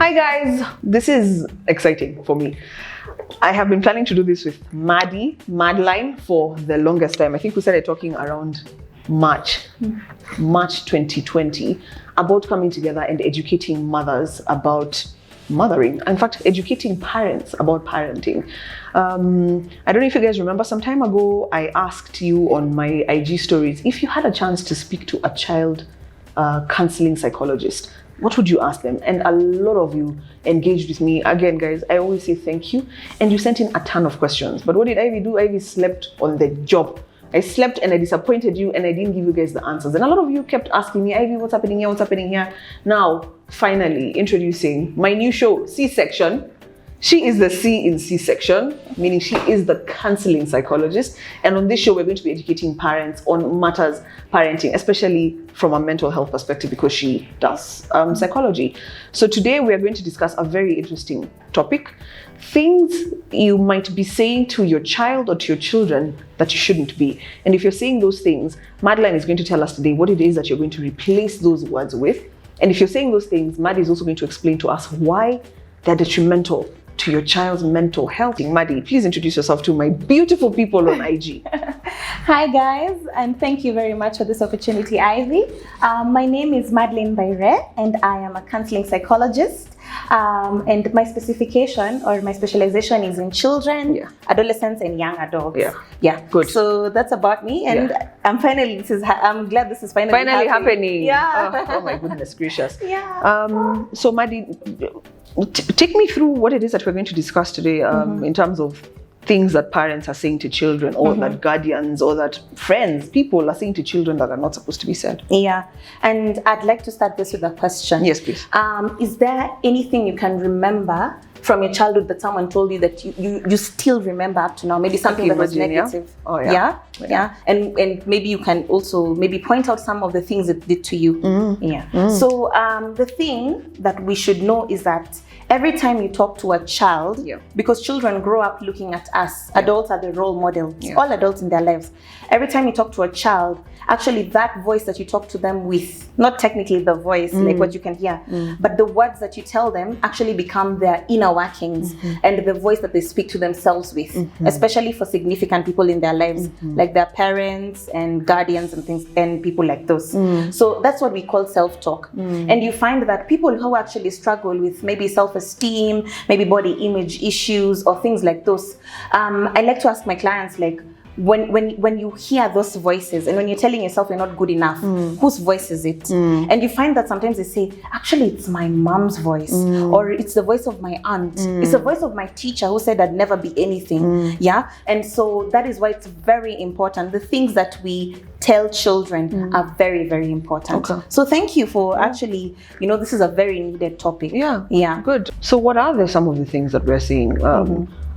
Hi guys, this is exciting for me. I have been planning to do this with Madeline for the longest time. I think we started talking around March 2020 about coming together and educating mothers about mothering. In fact, educating parents about parenting. I don't know if you guys remember, some time ago I asked you on my IG stories if you had a chance to speak to a child counseling psychologist, what would you ask them? And a lot of you engaged with me. Again, guys, I always say thank you. And you sent in a ton of questions. But what did Ivy do? Ivy slept on the job. I slept and I disappointed you and I didn't give you guys the answers. And a lot of you kept asking me, Ivy, what's happening here? What's happening here? Now, finally, introducing my new show, C-Section. She is the C in C-Section, meaning she is the counseling psychologist. And on this show, we're going to be educating parents on matters parenting, especially from a mental health perspective, because she does psychology. So today we are going to discuss a very interesting topic. Things you might be saying to your child or to your children that you shouldn't be. And if you're saying those things, Madeline is going to tell us today what it is that you're going to replace those words with. And if you're saying those things, Maddie is also going to explain to us why they're detrimental to your child's mental health. Maddie, please introduce yourself to my beautiful people on IG. Hi guys, and thank you very much for this opportunity, Ivy. My name is Madeline Bayre, and I am a counseling psychologist. And my specification or my specialization is in children, adolescents, and young adults. Yeah, good. So that's about me, and I'm glad this is finally happening. Yeah. Oh my goodness gracious. Yeah. So Maddie, take me through what it is that we're going to discuss today in terms of things that parents are saying to children, or that guardians, or that friends, people are saying to children that are not supposed to be said. Yeah, and I'd like to start this with a question. Yes, please. Is there anything you can remember from your childhood that someone told you that you still remember up to now? Maybe something that was negative. Yeah? Oh, yeah. Yeah. And maybe you can also maybe point out some of the things it did to you. So the thing that we should know is that every time you talk to a child, because children grow up looking at us, adults are the role models, all adults in their lives. Every time you talk to a child, actually that voice that you talk to them with, not technically the voice, like what you can hear, but the words that you tell them actually become their inner workings and the voice that they speak to themselves with, especially for significant people in their lives, like their parents and guardians and things, and people like those. So that's what we call self-talk. And you find that people who actually struggle with maybe self-esteem, maybe body image issues or things like those, I like to ask my clients, like, when you hear those voices and when you're telling yourself you're not good enough, whose voice is it? And you find that sometimes they say, actually it's my mom's voice, or it's the voice of my aunt, it's the voice of my teacher who said I'd never be anything. And so that is why it's very important. The things that we tell children are very, very important. So thank you for actually, this is a very needed topic. Good. So what are some of the things that we're seeing?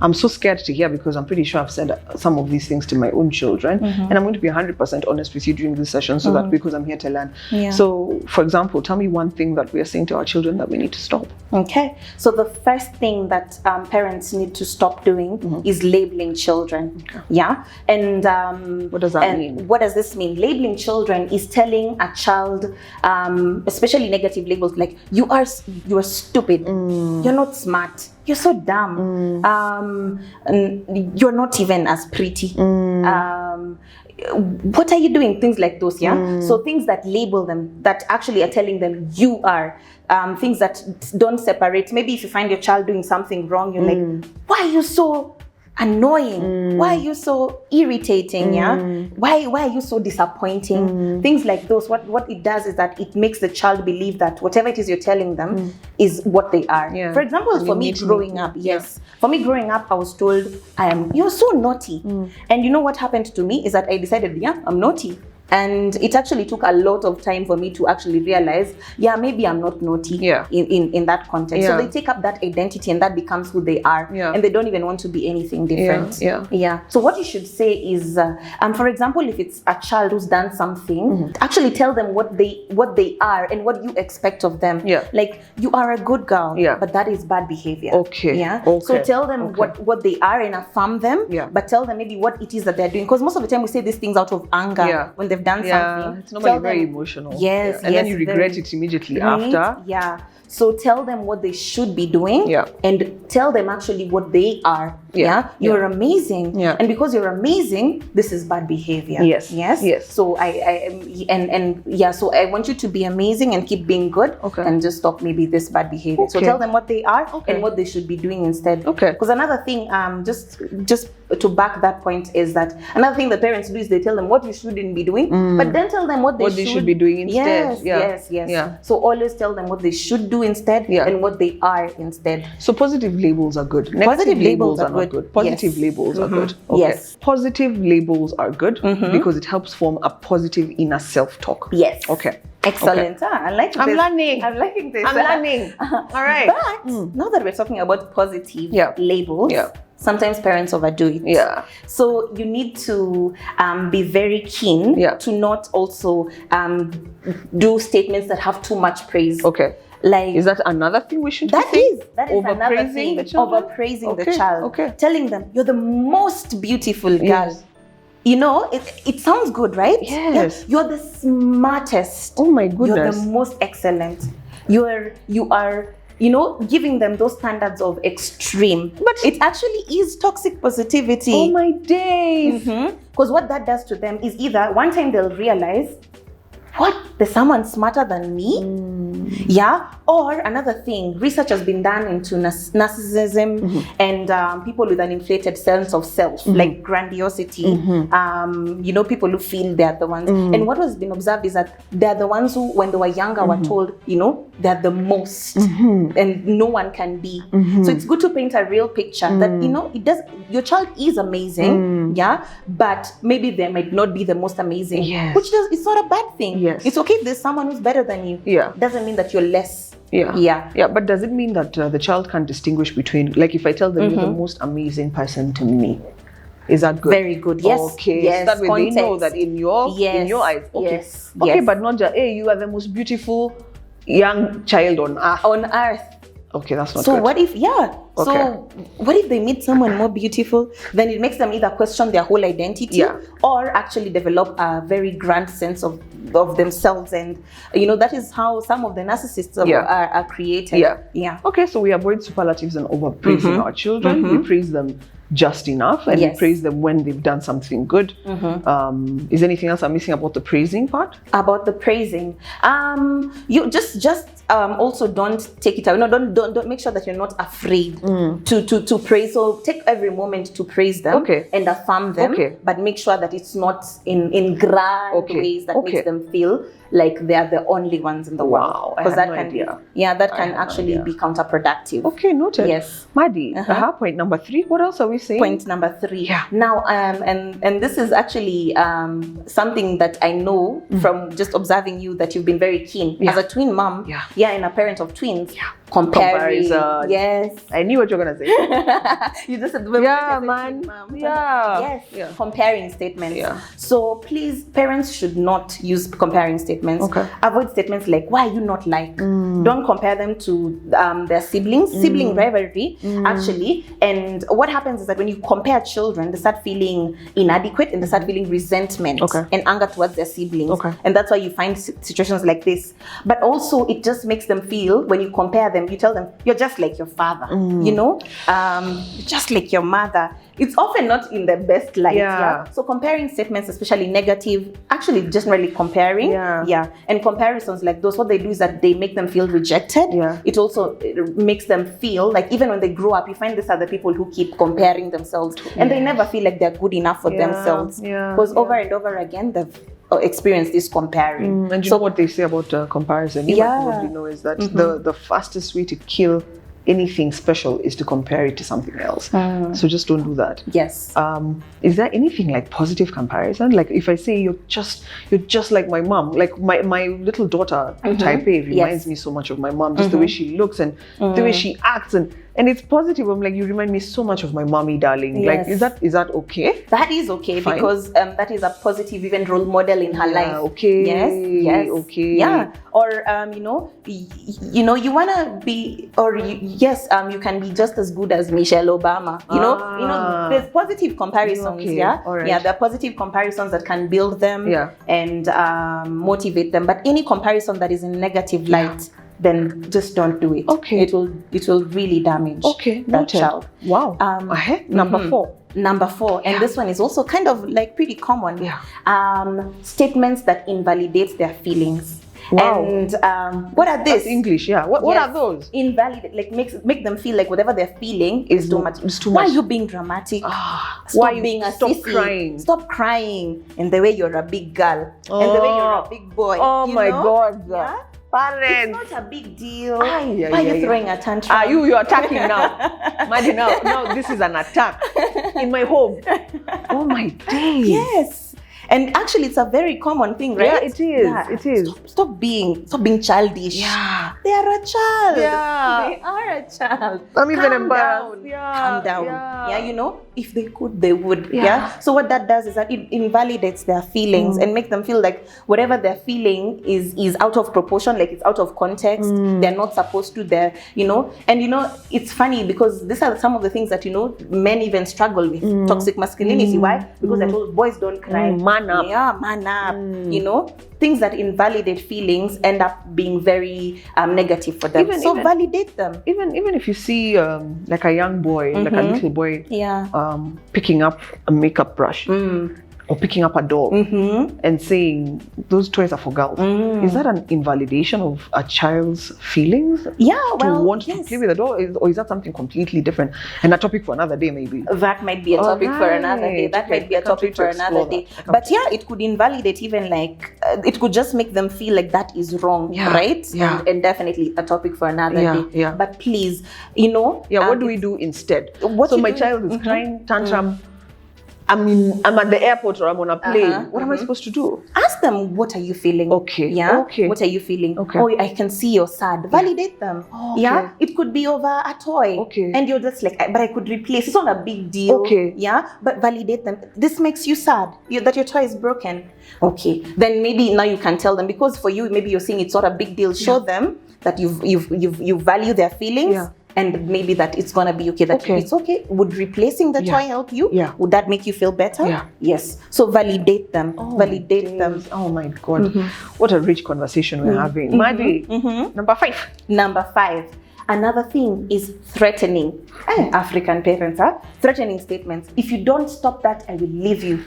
I'm so scared to hear, because I'm pretty sure I've said some of these things to my own children, and I'm going to be 100% honest with you during this session, so that, because I'm here to learn. So, for example, tell me one thing that we are saying to our children that we need to stop. Okay, so the first thing that parents need to stop doing is labeling children. And what does that mean? What does this mean? Labeling children is telling a child, especially negative labels, like you are stupid, you're not smart, you're so dumb, you're not even as pretty. What are you doing? Things like those, So things that label them, that actually are telling them you are. Things that don't separate. Maybe if you find your child doing something wrong, you're like, why are you so annoying? Why are you so irritating? Why are you so disappointing? Things like those. What it does is that it makes the child believe that whatever it is you're telling them is what they are. For example, for me growing up, for me growing up, I was told you're so naughty. And you know what happened to me is that I decided, I'm naughty. And it actually took a lot of time for me to actually realize, maybe I'm not naughty in that context. So they take up that identity and that becomes who they are. And they don't even want to be anything different. So what you should say is, for example, if it's a child who's done something, actually tell them what they are and what you expect of them. Like, you are a good girl, but that is bad behavior. So tell them what they are and affirm them, but tell them maybe what it is that they're doing. Because most of the time we say these things out of anger when they've done something. It's normally very emotional. Yes, and then you regret it immediately after. Yeah. So tell them what they should be doing, and tell them actually what they are. You're amazing, and because you're amazing, this is bad behavior. Yes. So so I want you to be amazing and keep being good, and just stop maybe this bad behavior. So tell them what they are and what they should be doing instead. Because another thing, just to back that point, is that another thing that parents do is they tell them what you shouldn't be doing, but then tell them what they should be doing instead. Yes. So always tell them what they should do instead and what they are instead. So positive labels are good. Positive labels are not good. Positive labels are good. Yes. Positive labels are good because it helps form a positive inner self-talk. Yes. Okay. Excellent. I like this. I'm learning. I'm liking this. I'm learning. All right. But now that we're talking about positive labels, sometimes parents overdo it. So you need to be very keen to not also do statements that have too much praise. Okay. Like, is that another thing we should that think? That is another thing. Overpraising the child. Telling them you're the most beautiful girl. You know, it sounds good, right? Yes. You're the smartest. Oh my goodness. You're the most excellent. You are, giving them those standards of extreme. But it actually is toxic positivity. Oh my days. Because what that does to them is either one time they'll realize, what? There's someone smarter than me? Or another thing, research has been done into narcissism and people with an inflated sense of self, like grandiosity, people who feel they're the ones. And what has been observed is that they're the ones who, when they were younger, were told, they're the most and no one can be. So it's good to paint a real picture that, your child is amazing, but maybe they might not be the most amazing, which it's not a bad thing. It's okay if there's someone who's better than you. Doesn't mean that you're less. But does it mean that the child can't distinguish between, like if I tell them you're the most amazing person to me, is that good? Very good. Yes. Okay. Yes. So that way they know that in your eyes. Okay. Yes. Okay, but not just, hey, you are the most beautiful young child on earth. On earth. Okay, that's not so good. What if so what if they meet someone more beautiful? Then it makes them either question their whole identity or actually develop a very grand sense of themselves, and that is how some of the narcissists are created. Okay, so we avoid superlatives and overpraising our children. We praise them just enough, and we praise them when they've done something good. Is there anything else I'm missing about the praising part? About the praising, you just also don't take it away. No, don't make sure that you're not afraid to praise. So take every moment to praise them and affirm them, but make sure that it's not in grand ways that makes them feel like they are the only ones in the world. Because that can actually be counterproductive. Okay, noted. Yes. Maddie, point number 3. What else are we saying? Point number 3. Now, and this is actually something that I know from just observing you, that you've been very keen as a twin mom. And a parent of twins. Comparison. Yes. I knew what you were gonna say. You just said, man. Yes. Comparing statements. So please, parents should not use comparing statements. Avoid statements like, why are you not like? Don't compare them to their siblings. Sibling rivalry, actually. And what happens is that when you compare children, they start feeling inadequate and they start feeling resentment and anger towards their siblings. And that's why you find situations like this. But also, it just makes them feel, when you compare them, you tell them, you're just like your father, just like your mother. It's often not in the best light. So comparing statements, especially negative, actually generally comparing. And comparisons like those, what they do is that they make them feel rejected. It also makes them feel like even when they grow up, you find these are the people who keep comparing themselves and they never feel like they're good enough for themselves. Because over and over again, they've experienced this comparing. And you know what they say about comparison? You might probably know is that the fastest way to kill anything special is to compare it to something else. So just don't do that. Yes. Is there anything like positive comparison? Like if I say you're just like my mom, like my little daughter type A reminds me so much of my mom, just the way she looks and the way she acts, and And it's positive. I'm like, you remind me so much of my mommy, darling. Yes. Like, is that okay? That is okay. Fine. Because that is a positive even role model in her life. Okay. Yes. Okay. Yeah. Or you wanna be, or you can be just as good as Michelle Obama. You know, there's positive comparisons. Okay. Yeah. All right. Yeah. There are positive comparisons that can build them. Yeah. And motivate them. But any comparison that is in negative light, then just don't do it. Okay. It will really damage that noted. child. Wow. Number 4. Number 4, and this one is also kind of like pretty common. Yeah. Statements that invalidate their feelings. Wow. And what are these? That's English, yeah. What are those? Invalidate, like make them feel like whatever they're feeling is too much. It's too Why much. are you being dramatic? Why being a stop sissy. crying? Stop crying. And the way you're a big girl. And the way you're a big boy. Oh my know? God. Yeah? Parents. It's not a big deal. Why are you throwing a tantrum? You're attacking now. Maddie, now this is an attack in my home. Oh my days. Yes. And actually, it's a very common thing, right? Yeah, it is. Yeah. It is. Stop being childish. Yeah. They are a child. Yeah. They are a child. I'm even Calm embarrassed. down. Yeah. Calm down. Yeah. You know, if they could, they would. Yeah. So what that does is that it invalidates their feelings and make them feel like whatever they're feeling is out of proportion, like it's out of context. They're not supposed to. And it's funny because these are some of the things that men even struggle with. Toxic masculinity. Why? Because they're told boys don't cry. Man up. Yeah, man up. Things that invalidate feelings end up being very negative for them. So validate them. Even if you see like a young boy, like a little boy, picking up a makeup brush or picking up a doll and saying those toys are for girls, is that an invalidation of a child's feelings? Yeah, to want to play with a doll, or is that something completely different and a topic for another day maybe? That might be a topic for another day. That might be a topic for another day. But yeah, it could invalidate even like it could just make them feel like that is wrong, right? Yeah. And definitely a topic for another day. Yeah. But please, what do we do instead? So my child is crying tantrum. I'm at the airport or I'm on a plane. What am I supposed to do? Ask them, what are you feeling? Okay. Yeah. Okay. What are you feeling? Okay. Oh, I can see you're sad. Validate them. Okay. Yeah. It could be over a toy. Okay. And you're just like, but I could replace. It's not a big deal. Okay. Yeah. But validate them. This makes you sad that your toy is broken. Okay. Then maybe now you can tell them, because for you maybe you're saying it's not a big deal. Show them that you value their feelings. Yeah. And maybe that it's gonna be okay. That it's okay. Would replacing the toy help you? Yeah. Would that make you feel better? Yeah. Yes. So validate them. Validate them. Oh my God. What a rich conversation we're having. Maddie, number 5. Number 5. Another thing is threatening. African parents, threatening statements. If you don't stop that, I will leave you.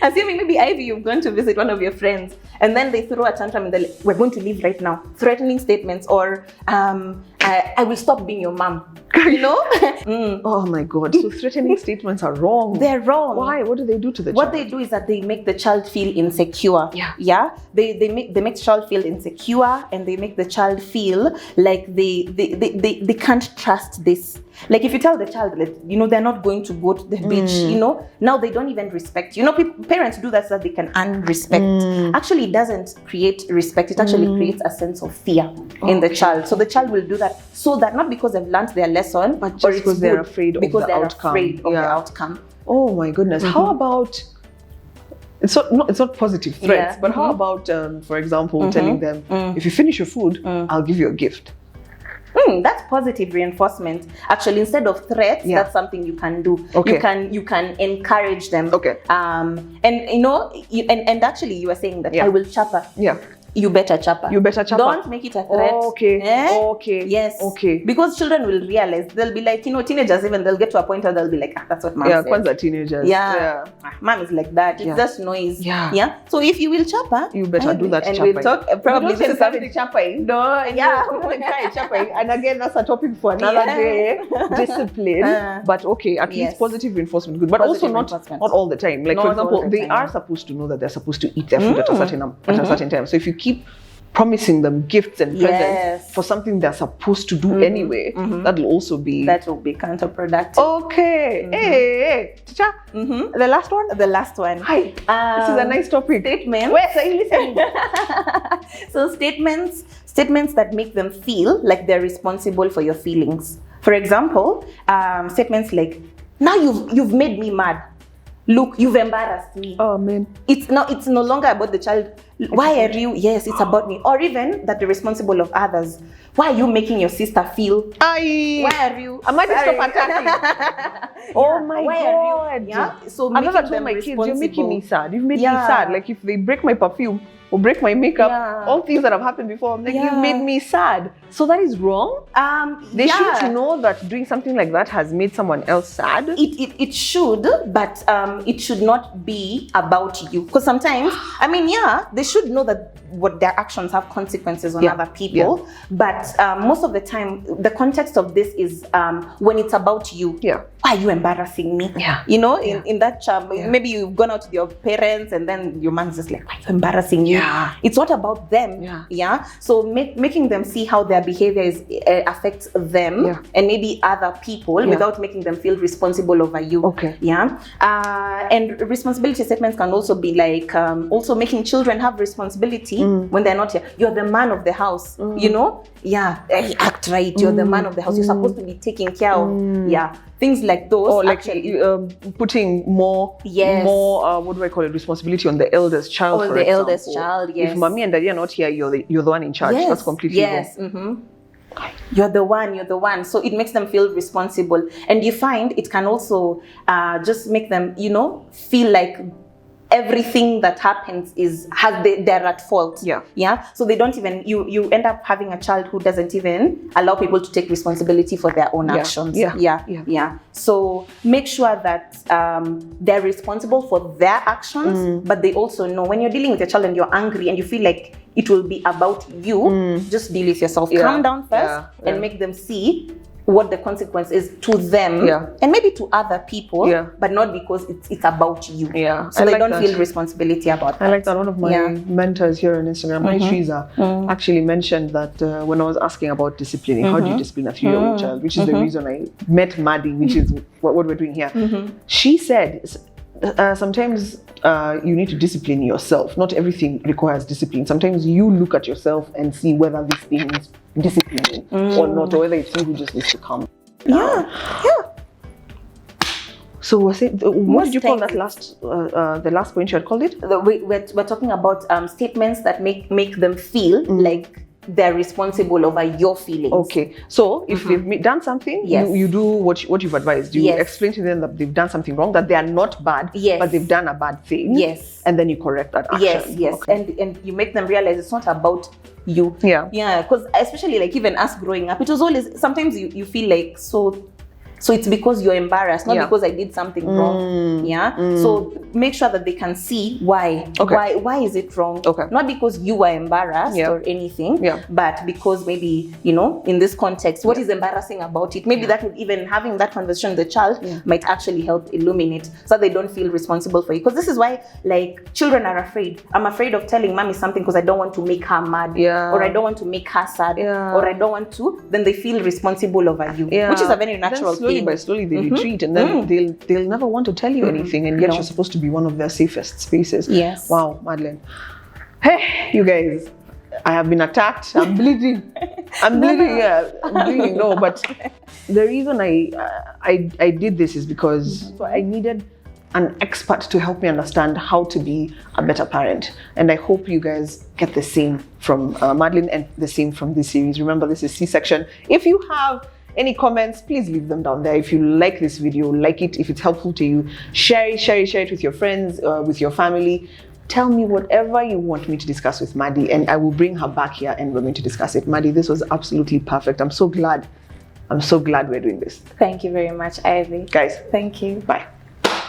Assuming maybe Ivy, you've gone to visit one of your friends, and then they throw a tantrum and they're like, we're going to leave right now. Threatening statements, or I will stop being your mom. Oh my God. So threatening statements are wrong. They're wrong. Why? What do they do to the child? What they do is that they make the child feel insecure. Yeah. They make the child feel insecure, and they make the child feel like they can't trust this. Like if you tell the child, they're not going to go to the beach, now they don't even respect you. Parents do that so that they can earn respect. Actually, it doesn't create respect. It actually creates a sense of fear in the child. So the child will do that so that not because they've learned their lesson, but just because they're afraid of the outcome. Because they're afraid of the outcome. Oh my goodness. How about, it's not positive threats, but how about, for example, telling them, if you finish your food, I'll give you a gift. That's positive reinforcement. Actually, instead of threats, that's something you can do. Okay. You can encourage them. Okay. And actually, you were saying that I will chop her. Yeah. You better chop her. You better chop her. Don't make it a threat. Okay. Okay. Yes. Okay. Because children will realize, they'll be like, teenagers even, they'll get to a point where they'll be like, that's what mom says. Yeah, kwanza teenagers. Yeah. Mom is like that. It's just noise. Yeah. So if you will chop her, you better do that. And we'll talk. Probably this is something chopping. No. Yeah. Chopping. And again, that's a topic for another day. Discipline. But okay, at least positive reinforcement, good. But also not all the time. Like for example, they are supposed to know that they're supposed to eat their food at a certain time. So if you keep promising them gifts and presents for something they're supposed to do anyway, that will be counterproductive. Okay. Hey, teacher. The last one? The last one. Hi. This is a nice topic. Statements. Where are you listening? So statements statements that make them feel like they're responsible for your feelings. For example, statements like, now you've made me mad. Look, you've embarrassed me. Oh man. It's no longer about the child. Why are you? Yes, it's about me. Or even that they're responsible of others. Why are you making your sister feel? Why are you? I might stop attacking. Oh my God. Yeah. So I've never told my kids, you're making me sad. You've made me sad. Like if they break my perfume or break my makeup, all things that have happened before, I'm like, you've made me sad. So that is wrong. They should know that doing something like that has made someone else sad. It should, but it should not be about you. Because sometimes, I mean, they should know that what their actions have consequences on other people. But most of the time, the context of this is when it's about you. Why are you embarrassing me? You know, in that maybe you've gone out with your parents and then your man's just like, why are you embarrassing me? It's not about them. So making them see how their behavior affects them and maybe other people without making them feel responsible over you. And responsibility statements can also be like also making children have responsibility when they're not here. You're the man of the house, you know? Act right. You're the man of the house. You're supposed to be taking care of things like those. Or like putting more what do I call it, responsibility on the eldest child. The eldest child, If mommy and daddy are not here, you're the one in charge. That's completely wrong. You're the one. So it makes them feel responsible. And you find it can also just make them, you know, feel like everything that happens they're at fault. So they don't even, you end up having a child who doesn't even allow people to take responsibility for their own actions. So make sure that they're responsible for their actions, but they also know when you're dealing with a child and you're angry and you feel like it will be about you, just deal with yourself. Calm down first and make them see what the consequence is to them and maybe to other people, but not because it's about you. So they don't feel responsibility about that. I like that. One of my mentors here on Instagram, Shriza, actually mentioned that when I was asking about disciplining, how do you discipline a 3-year-old child, which is the reason I met Maddie, which is what we're doing here. She said, sometimes you need to discipline yourself. Not everything requires discipline. Sometimes you look at yourself and see whether this thing is disciplining or not, or whether it's something who just needs to come down. So what did you call that the last point you had called it? We're talking about statements that make them feel like they're responsible over your feelings. Okay, so if they've done something, you do what you've advised. You explain to them that they've done something wrong, that they are not bad, but they've done a bad thing. And then you correct that action. Okay. And you make them realize it's not about you. Because especially like even us growing up, it was always, sometimes you feel like so it's because you're embarrassed, not because I did something wrong. So make sure that they can see why. Why is it wrong? Not because you were embarrassed or anything, but because maybe, you know, in this context, what is embarrassing about it? Maybe that would even, having that conversation with the child might actually help illuminate so they don't feel responsible for you. Because this is why, like, children are afraid. I'm afraid of telling mommy something because I don't want to make her mad, or I don't want to make her sad, or I don't want to. Then they feel responsible over you, which is a very natural thing. By slowly they retreat, and then they'll never want to tell you anything, and yet you're supposed to be one of their safest spaces. Wow, Madeline. Hey, you guys, I have been attacked. I'm bleeding. I'm bleeding. I'm bleeding. No, but the reason I did this is because I needed an expert to help me understand how to be a better parent. And I hope you guys get the same from Madeline and the same from this series. Remember, this is C-section. If you have any comments, please leave them down there. If you like this video, like it, if it's helpful to you, share it with your friends, with your family. Tell me whatever you want me to discuss with Maddie, and I will bring her back here and we're going to discuss it. Maddie, this was absolutely perfect. I'm so glad we're doing this. Thank you very much, Ivy. Guys, thank you. Bye.